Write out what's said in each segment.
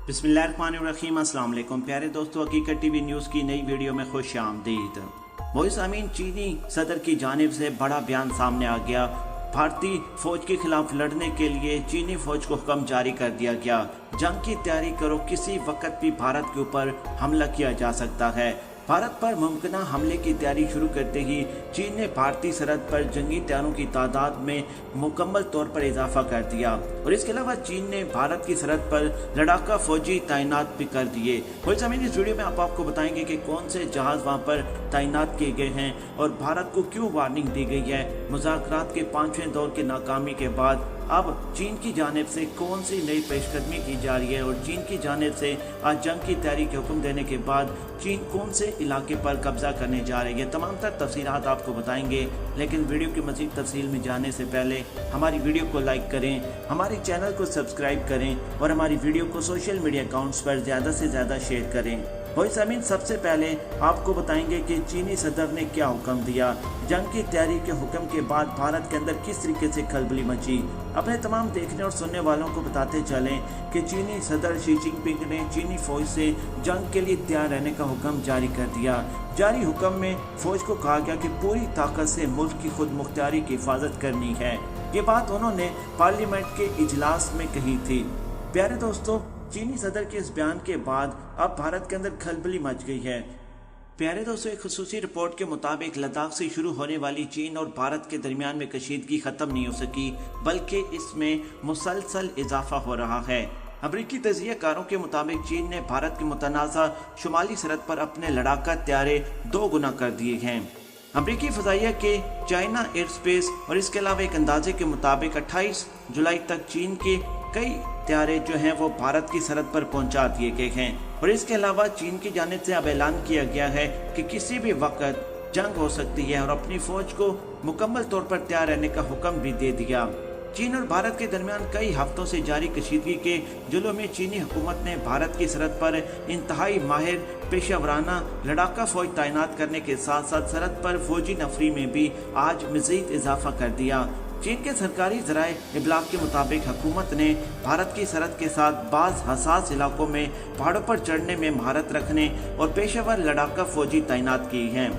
बिस्मिल्लाहिर्रहमानिर्रहीम। अस्सलाम वालेकुम प्यारे दोस्तों, हकीकत टीवी न्यूज़ की नई वीडियो में खुश आमदीद। मोइज़ अमीन चीनी सदर की जानिब से बड़ा बयान सामने आ गया। भारतीय फौज के खिलाफ लड़ने के लिए चीनी फौज को हुक्म जारी कर दिया गया। जंग की तैयारी करो, किसी वक्त भी भारत के ऊपर हमला किया जा सकता है। भारत पर मुमकिना हमले की तैयारी शुरू करते ही चीन ने भारतीय सरहद पर जंगी तैयारों की तादाद में मुकम्मल तौर पर इजाफा कर दिया और इसके अलावा चीन ने भारत की सरहद पर लड़ाका फौजी तैनात भी कर दिए। वही जमीन इस वीडियो में आपको बताएंगे कि कौन से जहाज वहां पर तैनात किए गए हैं और भारत को क्यों वार्निंग दी गई है। मुज़ाकरात के 5वें दौर के नाकामी के बाद अब चीन की जानिब से कौन सी नई पेशकदमी की जा रही है और चीन की जानिब से आज जंग की तैयारी के हुक्म देने के बाद चीन कौन से इलाके पर कब्जा करने जा रही है, तमाम तर तफसीलात आपको बताएंगे। लेकिन वीडियो की मज़ीद तफसील में जाने से पहले हमारी वीडियो को लाइक करें, हमारे चैनल को सब्सक्राइब करें और हमारी वीडियो को सोशल मीडिया अकाउंट्स पर ज़्यादा से ज़्यादा शेयर करें। वही ज़मीन सबसे पहले आपको बताएंगे कि चीनी सदर ने क्या हुक्म दिया। जंग की तैयारी के हुक्म के बाद भारत के अंदर किस तरीके से खलबली मची। अपने तमाम देखने और सुनने वालों को बताते चलें कि चीनी सदर शी जिनपिंग ने चीनी फौज से जंग के लिए तैयार रहने का हुक्म जारी कर दिया। जारी हुक्म में फौज को कहा गया कि पूरी ताकत से मुल्क की खुद मुख्तारी की हिफाजत करनी है। ये बात उन्होंने पार्लियामेंट के इजलास में कही थी। प्यारे दोस्तों, चीनी सदर के इस बयान के बाद अब भारत के अंदर खलबली मच गई है। प्यारे दोस्तों, एक खुसूसी रिपोर्ट के मुताबिक लद्दाख से शुरू होने वाली चीन और भारत के दरमियान में कशीदगी खत्म नहीं हो सकी, बल्कि इसमें मुसलसल इजाफा हो रहा है। अमरीकी तजियाकारों के मुताबिक चीन ने भारत के मुतनाज़ा शुमाली सरहद पर अपने लड़ाका त्यारे 2 गुना कर दिए हैं। अमरीकी फ़ज़ाइया के चाइना एयर स्पेस और इसके अलावा एक अंदाजे के मुताबिक 28 जुलाई तक चीन के कई त्यारे जो हैं वो भारत की सरहद पर पहुंचा दिए गए हैं और इसके अलावा चीन की जानिब से अब ऐलान किया गया है कि किसी भी वक्त जंग हो सकती है और अपनी फौज को मुकम्मल तौर पर तैयार रहने का हुक्म भी दे दिया। चीन और भारत के दरमियान कई हफ्तों से जारी कशीदगी के जुल्म में चीनी हुकूमत ने भारत की सरहद पर इंतहाई माहिर पेशेवराना लड़ाका फौज तैनात करने के साथ साथ सरहद पर फौजी नफरी में भी आज मज़ीद इजाफा कर दिया। चीन के सरकारी ज़राए इबलाग के मुताबिक हुकूमत ने भारत की सरहद के साथ बाज़ हसास इलाकों में पहाड़ों पर चढ़ने में महारत रखने और पेशेवर लड़ाका फौजी तैनात की हैं।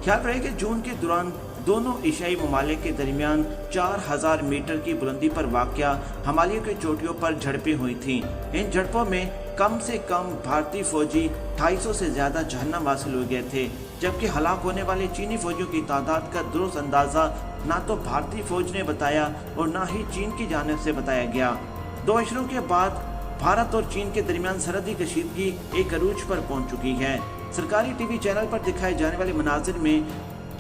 ख्याल रहे कि जून के दौरान दोनों एशियाई ममालिक के दरमियान 4000 मीटर की बुलंदी पर वाक़या हिमालय की चोटियों पर झड़पें हुई थीं। इन झड़पों में कम से कम भारतीय फौजी 250 से ज़्यादा जहन्नम हासिल हो गए थे, जबकि हलाक होने वाले चीनी फौजियों की तादाद का दुरुस्त अंदाज़ा ना तो भारतीय फौज ने बताया और ना ही चीन की जानिब से बताया गया। 2 अशरों के बाद भारत और चीन के दरमियान सरहदी कशीदगी एक अरूज पर पहुंच चुकी है। सरकारी टीवी चैनल पर दिखाए जाने वाले मनाजिर में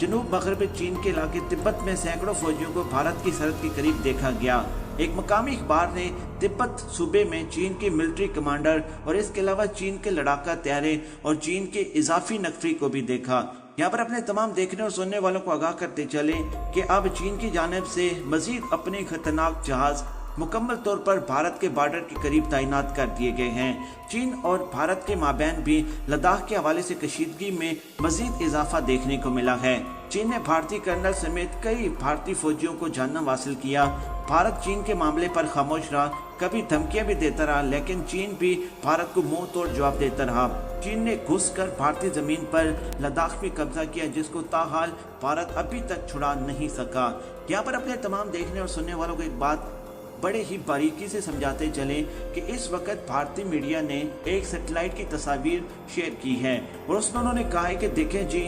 जनूब मगरबी चीन के इलाके तिब्बत में सैकड़ों फौजियों को भारत की सरहद के करीब देखा गया। एक मकामी अखबार ने तिब्बत सूबे में चीन के मिलिट्री कमांडर और इसके अलावा चीन के लड़ाका त्यारे और चीन के इजाफी नफरी को भी देखा। यहाँ पर अपने तमाम देखने और सुनने वालों को आगाह करते चले कि अब चीन की जानिब से मजीद अपने खतरनाक जहाज मुकम्मल तौर पर भारत के बॉर्डर के करीब तैनात कर दिए गए हैं। चीन और भारत के माबैन भी लद्दाख के हवाले से कशीदगी में मजीद इजाफा देखने को मिला है। चीन ने भारतीय कर्नल समेत कई भारतीय फौजियों को जहन्नम हासिल किया। भारत चीन के मामले पर खामोश रहा, कभी धमकियां भी देता रहा, लेकिन चीन भी भारत को मुंह तोड़ जवाब देता रहा। चीन ने घुसकर भारतीय जमीन पर लद्दाख में कब्जा किया, जिसको ताहाल भारत अभी तक छुड़ा नहीं सका। यहाँ पर अपने तमाम देखने और सुनने वालों को एक बात बड़े ही बारीकी से समझाते चले कि इस वक्त भारतीय मीडिया ने एक सैटेलाइट की तस्वीर शेयर की है और उसमें उन्होंने कहा है कि देखें जी,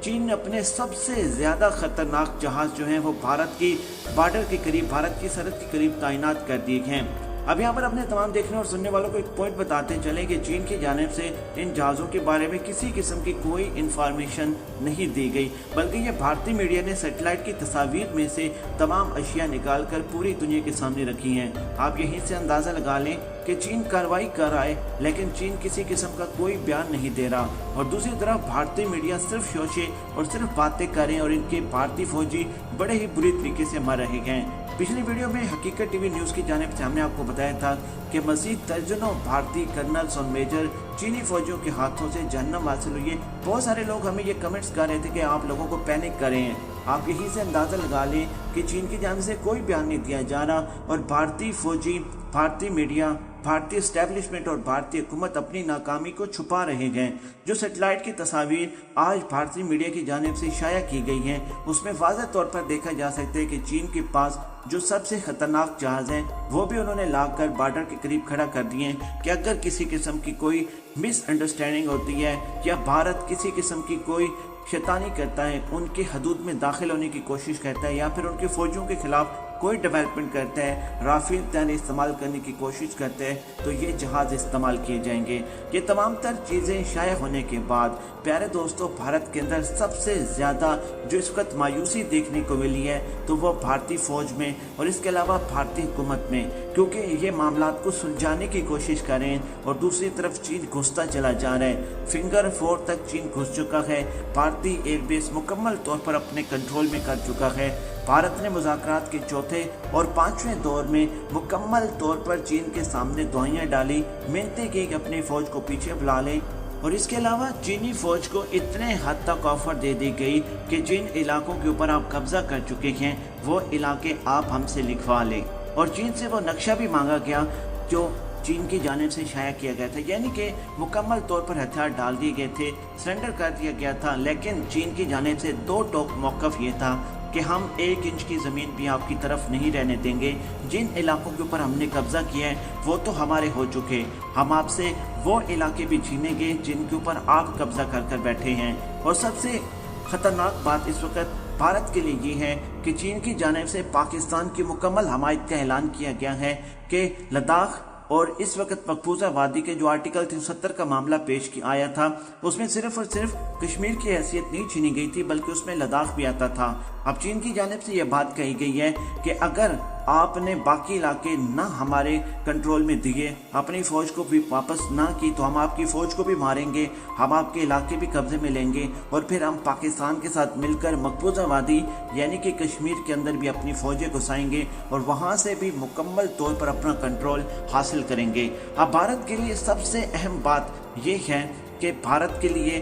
चीन ने अपने सबसे ज़्यादा खतरनाक जहाज़ जो हैं वो भारत की बॉर्डर के करीब, भारत की सरहद के करीब तैनात कर दिए हैं। अब यहाँ पर अपने तमाम देखने और सुनने वालों को एक पॉइंट बताते चलें कि चीन की जानिब से इन जहाज़ों के बारे में किसी किस्म की कोई इन्फॉर्मेशन नहीं दी गई, बल्कि ये भारतीय मीडिया ने सैटेलाइट की तस्वीर में से तमाम अशिया निकाल कर पूरी दुनिया के सामने रखी हैं। आप यहीं से अंदाज़ा लगा लें कि चीन कार्रवाई कर रहा है, लेकिन चीन किसी किस्म का कोई बयान नहीं दे रहा और दूसरी तरफ भारतीय मीडिया सिर्फ शोशे और सिर्फ बातें करें और इनके भारतीय फौजी बड़े ही बुरी तरीके से मर रहे हैं। पिछली वीडियो में हकीकत टीवी न्यूज़ की जानिब से हमने आपको बताया था कि मज़ीद दर्जनों भारतीय कर्नल्स और मेजर चीनी फौजियों के हाथों से जहन्नम हासिल हुई है। बहुत सारे लोग हमें ये कमेंट्स कर रहे थे कि आप लोगों को पैनिक कर रहे हैं, आप यहीं से अंदाज़ा लगा लें कि चीन की जानिब से कोई बयान नहीं दिया जा रहा और भारतीय फौजी, भारतीय मीडिया, भारतीय एस्टेब्लिशमेंट और भारतीय हुकूमत अपनी नाकामी को छुपा रहे हैं। जो सैटेलाइट की तस्वीर आज भारतीय मीडिया की जानिब से शाया की गई हैं, उसमें वाज़ह तौर पर देखा जा सकता है कि चीन के पास जो सबसे खतरनाक जहाज हैं वो भी उन्होंने लाकर बॉर्डर के करीब खड़ा कर दिए हैं कि अगर किसी किस्म की कोई मिसअंडरस्टैंडिंग होती है या भारत किसी किस्म की कोई शैतानी करता है, उनके हदूद में दाखिल होने की कोशिश करता है या फिर उनके फौजियों के खिलाफ कोई डेवलपमेंट करता है, राफेल तैयारी इस्तेमाल करने की कोशिश करते हैं, तो ये जहाज़ इस्तेमाल किए जाएंगे। ये तमाम तर चीज़ें शाया होने के बाद प्यारे दोस्तों, भारत के अंदर सबसे ज़्यादा जो इस वक्त मायूसी देखने को मिली है तो वो भारतीय फ़ौज में और इसके अलावा भारतीय हुकूमत में, क्योंकि ये मामलात को सुलझाने की कोशिश करें और दूसरी तरफ चीन घुसता चला जा रहा है। फिंगर 4 तक चीन घुस चुका है, भारतीय एयरबेस मुकम्मल तौर पर अपने कंट्रोल में कर चुका है। भारत ने मुज़ाकरात के चौथे और पांचवें दौर में मुकम्मल तौर पर चीन के सामने दुआएं डाली, मिन्नतें की कि अपनी फ़ौज को पीछे बुला लें और इसके अलावा चीनी फ़ौज को इतने हद तक ऑफर दे दी गई कि जिन इलाकों के ऊपर आप कब्जा कर चुके हैं वो इलाके आप हमसे लिखवा लें और चीन से वो नक्शा भी मांगा गया जो चीन की जानिब से शाया किया गया था, यानी कि मुकम्मल तौर पर हथियार डाल दिए गए थे, सरेंडर कर दिया गया था। लेकिन चीन की जानिब से दो टोक मौक़िफ़ ये था कि हम 1 इंच की ज़मीन भी आपकी तरफ नहीं रहने देंगे, जिन इलाकों के ऊपर हमने कब्जा किया है वो तो हमारे हो चुके, हम आपसे वो इलाके भी छीनेंगे जिनके ऊपर आप कब्जा कर बैठे हैं। और सबसे ख़तरनाक बात इस वक्त भारत के लिए ये है कि चीन की जानिब से पाकिस्तान की मुकम्मल हमायत का ऐलान किया गया है कि लद्दाख और इस वक्त मकबूजा वादी के जो आर्टिकल 370 का मामला पेश आया था उसमें सिर्फ और सिर्फ कश्मीर की हैसियत नहीं छीनी गई थी बल्कि उसमें लद्दाख भी आता था। अब चीन की जानिब से यह बात कही गई है कि अगर आपने बाकी इलाके ना हमारे कंट्रोल में दिए, अपनी फ़ौज को भी वापस ना की, तो हम आपकी फ़ौज को भी मारेंगे, हम आपके इलाके भी कब्जे में लेंगे और फिर हम पाकिस्तान के साथ मिलकर मकबूजा वादी यानी कि कश्मीर के अंदर भी अपनी फ़ौजें घुसाएंगे और वहाँ से भी मुकम्मल तौर पर अपना कंट्रोल हासिल करेंगे। अब भारत के लिए सबसे अहम बात यह है कि भारत के लिए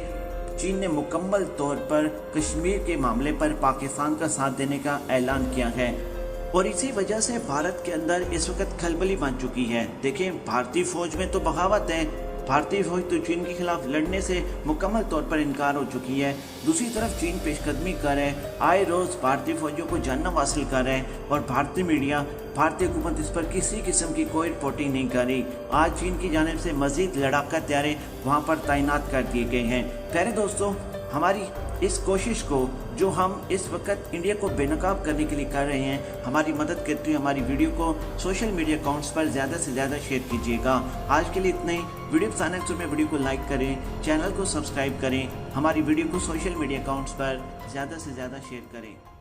चीन ने मुकम्मल तौर पर कश्मीर के मामले पर पाकिस्तान का साथ देने का ऐलान किया है और इसी वजह से भारत के अंदर इस वक्त खलबली बन चुकी है। देखें, भारतीय फौज में तो बगावत है, भारतीय फौज तो चीन के खिलाफ लड़ने से मुकम्मल तौर पर इनकार हो चुकी है। दूसरी तरफ चीन पेशकदमी कर रहे हैं, आए रोज़ भारतीय फौजियों को जहन्नम हासिल कर रहे हैं और भारतीय मीडिया, भारतीय हुकूमत इस पर किसी किस्म की कोई रिपोर्टिंग नहीं कर रही। आज चीन की जानिब से मजीद लड़ाका तैयारे वहाँ पर तैनात कर दिए गए हैं। प्यारे दोस्तों, हमारी इस कोशिश को जो हम इस वक्त इंडिया को बेनकाब करने के लिए कर रहे हैं, हमारी मदद करते हुए हमारी वीडियो को सोशल मीडिया अकाउंट्स पर ज़्यादा से ज़्यादा शेयर कीजिएगा। आज के लिए इतना ही। वीडियो पसंद है तो वीडियो को लाइक करें, चैनल को सब्सक्राइब करें, हमारी वीडियो को सोशल मीडिया अकाउंट्स पर ज़्यादा से ज़्यादा शेयर करें।